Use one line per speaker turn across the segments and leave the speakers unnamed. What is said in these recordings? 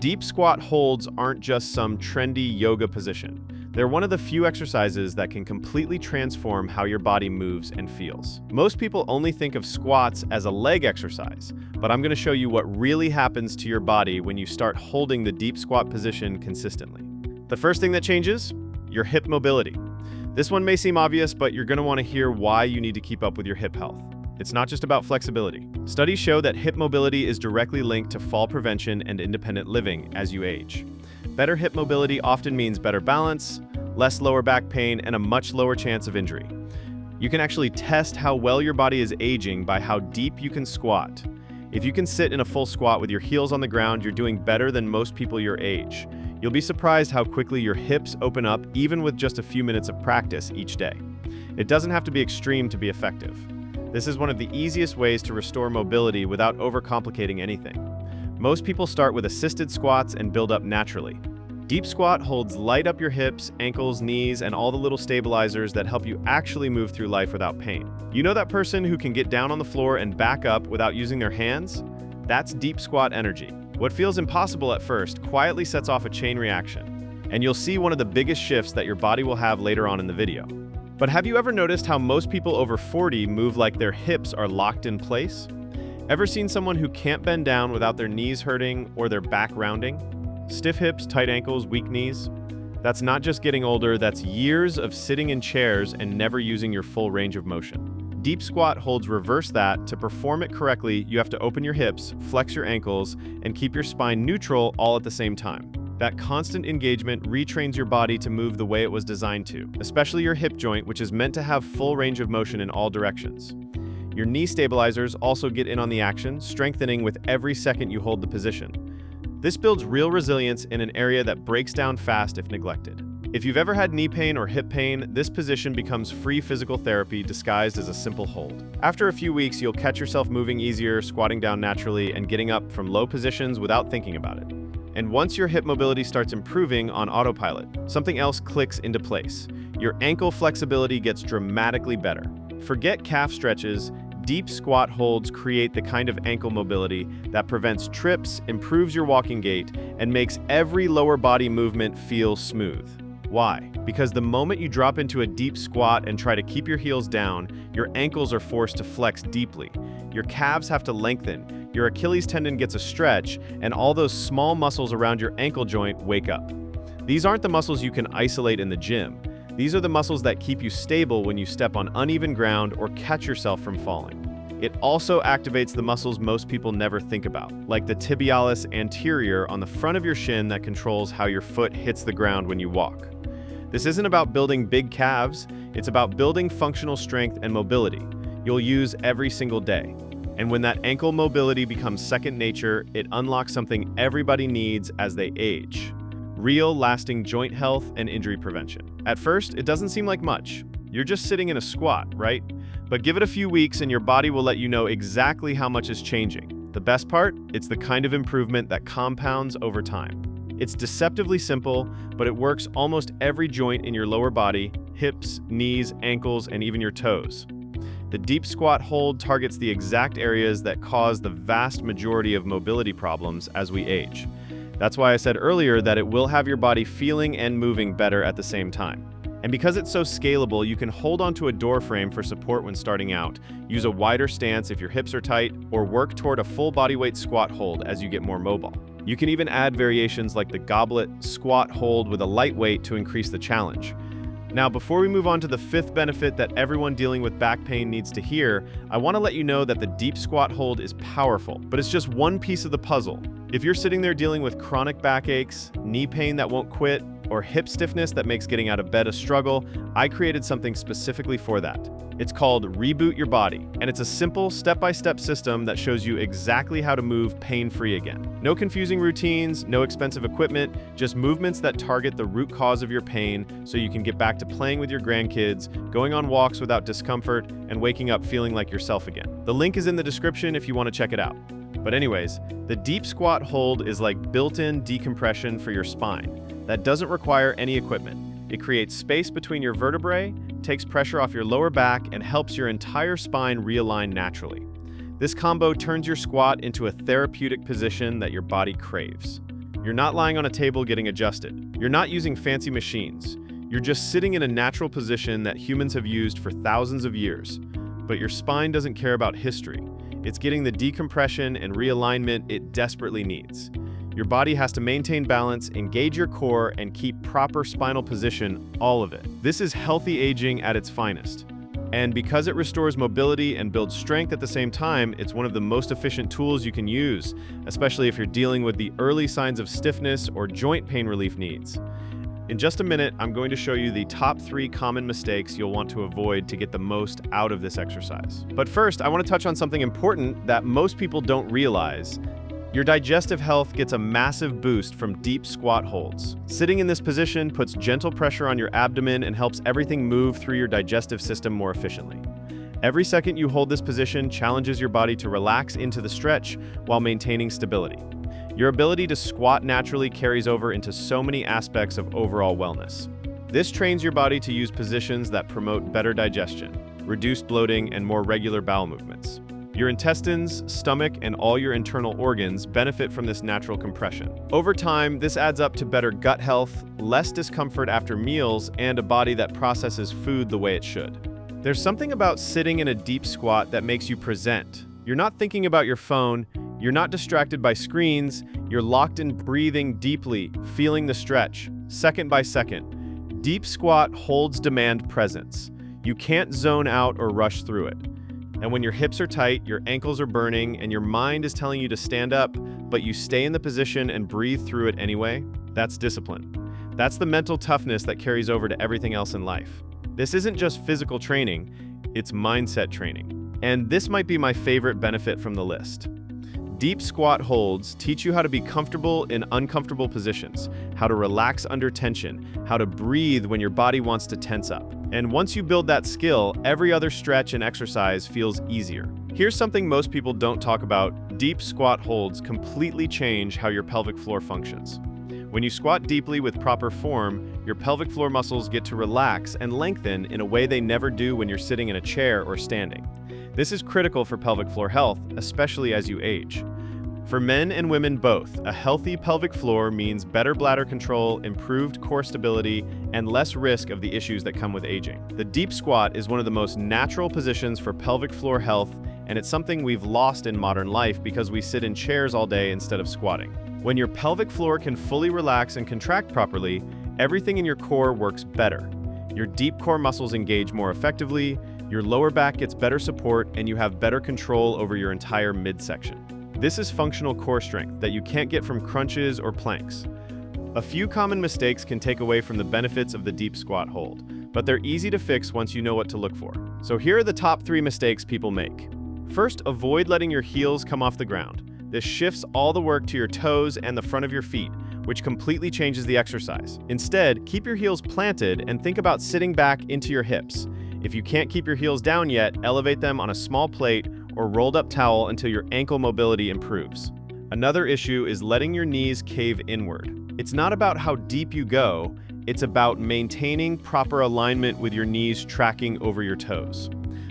Deep squat holds aren't just some trendy yoga position. They're one of the few exercises that can completely transform how your body moves and feels. Most people only think of squats as a leg exercise, but I'm going to show you what really happens to your body when you start holding the deep squat position consistently. The first thing that changes, your hip mobility. This one may seem obvious, but you're going to want to hear why you need to keep up with your hip health. It's not just about flexibility. Studies show that hip mobility is directly linked to fall prevention and independent living as you age. Better hip mobility often means better balance, less lower back pain, and a much lower chance of injury. You can actually test how well your body is aging by how deep you can squat. If you can sit in a full squat with your heels on the ground, you're doing better than most people your age. You'll be surprised how quickly your hips open up even with just a few minutes of practice each day. It doesn't have to be extreme to be effective. This is one of the easiest ways to restore mobility without overcomplicating anything. Most people start with assisted squats and build up naturally. Deep squat holds light up your hips, ankles, knees, and all the little stabilizers that help you actually move through life without pain. You know that person who can get down on the floor and back up without using their hands? That's deep squat energy. What feels impossible at first quietly sets off a chain reaction, and you'll see one of the biggest shifts that your body will have later on in the video. But have you ever noticed how most people over 40 move like their hips are locked in place? Ever seen someone who can't bend down without their knees hurting or their back rounding? Stiff hips, tight ankles, weak knees? That's not just getting older, that's years of sitting in chairs and never using your full range of motion. Deep squat holds reverse that. To perform it correctly, you have to open your hips, flex your ankles, and keep your spine neutral all at the same time. That constant engagement retrains your body to move the way it was designed to, especially your hip joint, which is meant to have full range of motion in all directions. Your knee stabilizers also get in on the action, strengthening with every second you hold the position. This builds real resilience in an area that breaks down fast if neglected. If you've ever had knee pain or hip pain, this position becomes free physical therapy disguised as a simple hold. After a few weeks, you'll catch yourself moving easier, squatting down naturally, and getting up from low positions without thinking about it. And once your hip mobility starts improving on autopilot, something else clicks into place. Your ankle flexibility gets dramatically better. Forget calf stretches. Deep squat holds create the kind of ankle mobility that prevents trips, improves your walking gait, and makes every lower body movement feel smooth. Why? Because the moment you drop into a deep squat and try to keep your heels down, your ankles are forced to flex deeply. Your calves have to lengthen, your Achilles tendon gets a stretch, and all those small muscles around your ankle joint wake up. These aren't the muscles you can isolate in the gym. These are the muscles that keep you stable when you step on uneven ground or catch yourself from falling. It also activates the muscles most people never think about, like the tibialis anterior on the front of your shin that controls how your foot hits the ground when you walk. This isn't about building big calves, it's about building functional strength and mobility you'll use every single day. And when that ankle mobility becomes second nature, it unlocks something everybody needs as they age: real, lasting joint health and injury prevention. At first, it doesn't seem like much. You're just sitting in a squat, right? But give it a few weeks and your body will let you know exactly how much is changing. The best part? It's the kind of improvement that compounds over time. It's deceptively simple, but it works almost every joint in your lower body: hips, knees, ankles, and even your toes. The deep squat hold targets the exact areas that cause the vast majority of mobility problems as we age. That's why I said earlier that it will have your body feeling and moving better at the same time. And because it's so scalable, you can hold onto a door frame for support when starting out, use a wider stance if your hips are tight, or work toward a full body weight squat hold as you get more mobile. You can even add variations like the goblet squat hold with a light weight to increase the challenge. Now, before we move on to the fifth benefit that everyone dealing with back pain needs to hear, I want to let you know that the deep squat hold is powerful, but it's just one piece of the puzzle. If you're sitting there dealing with chronic backaches, knee pain that won't quit, or hip stiffness that makes getting out of bed a struggle, I created something specifically for that. It's called Reboot Your Body, and it's a simple step-by-step system that shows you exactly how to move pain-free again. No confusing routines, no expensive equipment, just movements that target the root cause of your pain so you can get back to playing with your grandkids, going on walks without discomfort, and waking up feeling like yourself again. The link is in the description if you want to check it out. But anyways, the deep squat hold is like built-in decompression for your spine that doesn't require any equipment. It creates space between your vertebrae, takes pressure off your lower back, and helps your entire spine realign naturally. This combo turns your squat into a therapeutic position that your body craves. You're not lying on a table getting adjusted. You're not using fancy machines. You're just sitting in a natural position that humans have used for thousands of years. But your spine doesn't care about history. It's getting the decompression and realignment it desperately needs. Your body has to maintain balance, engage your core, and keep proper spinal position, all of it. This is healthy aging at its finest. And because it restores mobility and builds strength at the same time, it's one of the most efficient tools you can use, especially if you're dealing with the early signs of stiffness or joint pain relief needs. In just a minute, I'm going to show you the top 3 common mistakes you'll want to avoid to get the most out of this exercise. But first, I want to touch on something important that most people don't realize. Your digestive health gets a massive boost from deep squat holds. Sitting in this position puts gentle pressure on your abdomen and helps everything move through your digestive system more efficiently. Every second you hold this position challenges your body to relax into the stretch while maintaining stability. Your ability to squat naturally carries over into so many aspects of overall wellness. This trains your body to use positions that promote better digestion, reduced bloating, and more regular bowel movements. Your intestines, stomach, and all your internal organs benefit from this natural compression. Over time, this adds up to better gut health, less discomfort after meals, and a body that processes food the way it should. There's something about sitting in a deep squat that makes you present. You're not thinking about your phone, you're not distracted by screens, you're locked in breathing deeply, feeling the stretch, second by second. Deep squat holds demand presence. You can't zone out or rush through it. And when your hips are tight, your ankles are burning, and your mind is telling you to stand up, but you stay in the position and breathe through it anyway, that's discipline. That's the mental toughness that carries over to everything else in life. This isn't just physical training, it's mindset training. And this might be my favorite benefit from the list. Deep squat holds teach you how to be comfortable in uncomfortable positions, how to relax under tension, how to breathe when your body wants to tense up. And once you build that skill, every other stretch and exercise feels easier. Here's something most people don't talk about. Deep squat holds completely change how your pelvic floor functions. When you squat deeply with proper form, your pelvic floor muscles get to relax and lengthen in a way they never do when you're sitting in a chair or standing. This is critical for pelvic floor health, especially as you age. For men and women both, a healthy pelvic floor means better bladder control, improved core stability, and less risk of the issues that come with aging. The deep squat is one of the most natural positions for pelvic floor health, and it's something we've lost in modern life because we sit in chairs all day instead of squatting. When your pelvic floor can fully relax and contract properly, everything in your core works better. Your deep core muscles engage more effectively, your lower back gets better support, and you have better control over your entire midsection. This is functional core strength that you can't get from crunches or planks. A few common mistakes can take away from the benefits of the deep squat hold, but they're easy to fix once you know what to look for. So here are the top 3 mistakes people make. First, avoid letting your heels come off the ground. This shifts all the work to your toes and the front of your feet, which completely changes the exercise. Instead, keep your heels planted and think about sitting back into your hips. If you can't keep your heels down yet, elevate them on a small plate or rolled up towel until your ankle mobility improves. Another issue is letting your knees cave inward. It's not about how deep you go, it's about maintaining proper alignment with your knees tracking over your toes.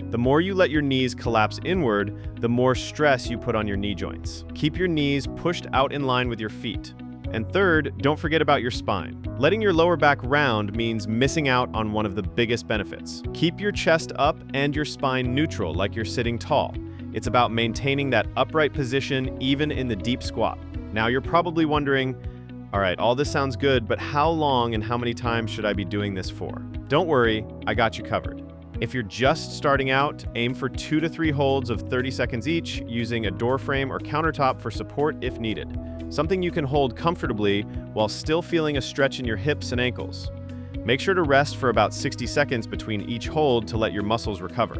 The more you let your knees collapse inward, the more stress you put on your knee joints. Keep your knees pushed out in line with your feet. And third, don't forget about your spine. Letting your lower back round means missing out on one of the biggest benefits. Keep your chest up and your spine neutral, like you're sitting tall. It's about maintaining that upright position even in the deep squat. Now you're probably wondering, all right, all this sounds good, but how long and how many times should I be doing this for? Don't worry, I got you covered. If you're just starting out, aim for 2 to 3 holds of 30 seconds each, using a door frame or countertop for support if needed. Something you can hold comfortably while still feeling a stretch in your hips and ankles. Make sure to rest for about 60 seconds between each hold to let your muscles recover.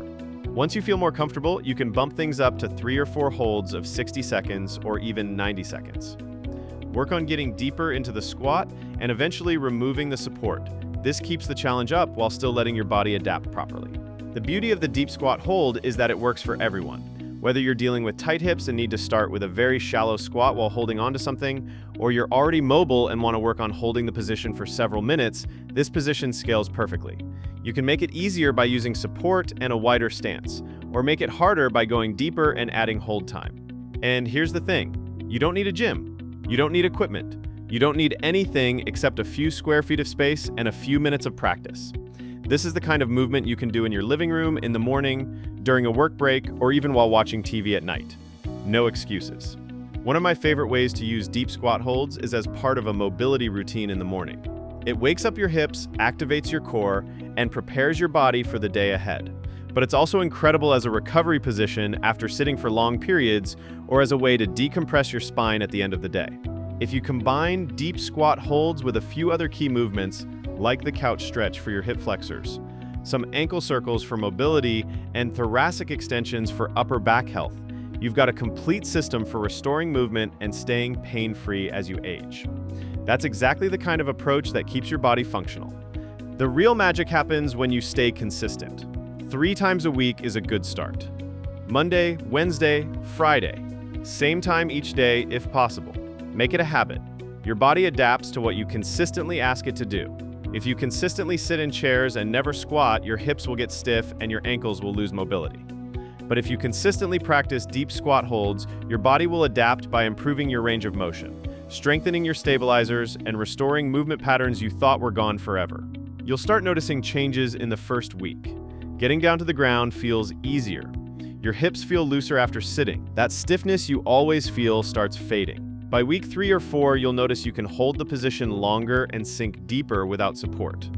Once you feel more comfortable, you can bump things up to 3 or 4 holds of 60 seconds or even 90 seconds. Work on getting deeper into the squat and eventually removing the support. This keeps the challenge up while still letting your body adapt properly. The beauty of the deep squat hold is that it works for everyone. Whether you're dealing with tight hips and need to start with a very shallow squat while holding onto something, or you're already mobile and want to work on holding the position for several minutes, this position scales perfectly. You can make it easier by using support and a wider stance, or make it harder by going deeper and adding hold time. And here's the thing, you don't need a gym. You don't need equipment. You don't need anything except a few square feet of space and a few minutes of practice. This is the kind of movement you can do in your living room, in the morning, during a work break, or even while watching TV at night. No excuses. One of my favorite ways to use deep squat holds is as part of a mobility routine in the morning. It wakes up your hips, activates your core, and prepares your body for the day ahead. But it's also incredible as a recovery position after sitting for long periods or as a way to decompress your spine at the end of the day. If you combine deep squat holds with a few other key movements, like the couch stretch for your hip flexors, some ankle circles for mobility, and thoracic extensions for upper back health, you've got a complete system for restoring movement and staying pain-free as you age. That's exactly the kind of approach that keeps your body functional. The real magic happens when you stay consistent. 3 times a week is a good start. Monday, Wednesday, Friday. Same time each day if possible. Make it a habit. Your body adapts to what you consistently ask it to do. If you consistently sit in chairs and never squat, your hips will get stiff and your ankles will lose mobility. But if you consistently practice deep squat holds, your body will adapt by improving your range of motion, strengthening your stabilizers, and restoring movement patterns you thought were gone forever. You'll start noticing changes in the first week. Getting down to the ground feels easier. Your hips feel looser after sitting. That stiffness you always feel starts fading. By week 3 or 4, you'll notice you can hold the position longer and sink deeper without support.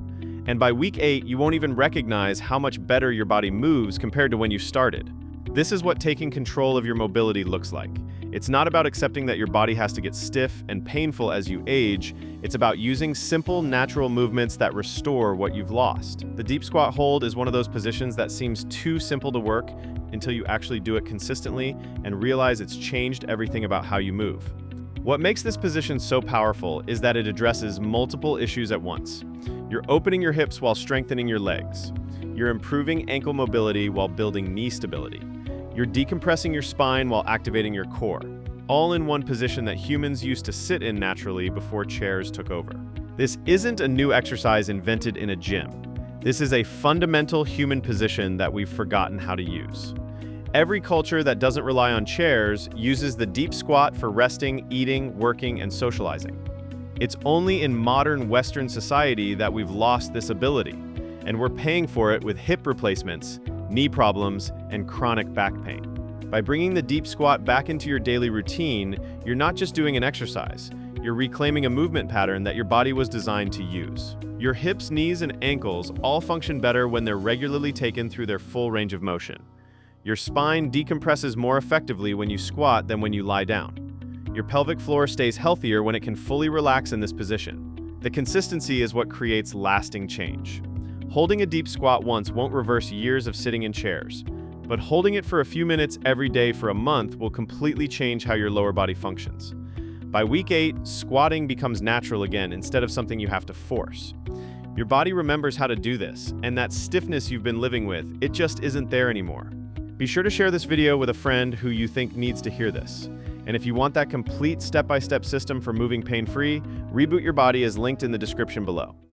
And by week 8, you won't even recognize how much better your body moves compared to when you started. This is what taking control of your mobility looks like. It's not about accepting that your body has to get stiff and painful as you age. It's about using simple, natural movements that restore what you've lost. The deep squat hold is one of those positions that seems too simple to work until you actually do it consistently and realize it's changed everything about how you move. What makes this position so powerful is that it addresses multiple issues at once. You're opening your hips while strengthening your legs. You're improving ankle mobility while building knee stability. You're decompressing your spine while activating your core, all in one position that humans used to sit in naturally before chairs took over. This isn't a new exercise invented in a gym. This is a fundamental human position that we've forgotten how to use. Every culture that doesn't rely on chairs uses the deep squat for resting, eating, working, and socializing. It's only in modern Western society that we've lost this ability, and we're paying for it with hip replacements, knee problems, and chronic back pain. By bringing the deep squat back into your daily routine, you're not just doing an exercise, you're reclaiming a movement pattern that your body was designed to use. Your hips, knees, and ankles all function better when they're regularly taken through their full range of motion. Your spine decompresses more effectively when you squat than when you lie down. Your pelvic floor stays healthier when it can fully relax in this position. The consistency is what creates lasting change. Holding a deep squat once won't reverse years of sitting in chairs, but holding it for a few minutes every day for a month will completely change how your lower body functions. By week 8, squatting becomes natural again instead of something you have to force. Your body remembers how to do this, and that stiffness you've been living with, it just isn't there anymore. Be sure to share this video with a friend who you think needs to hear this. And if you want that complete step-by-step system for moving pain-free, Reboot Your Body is linked in the description below.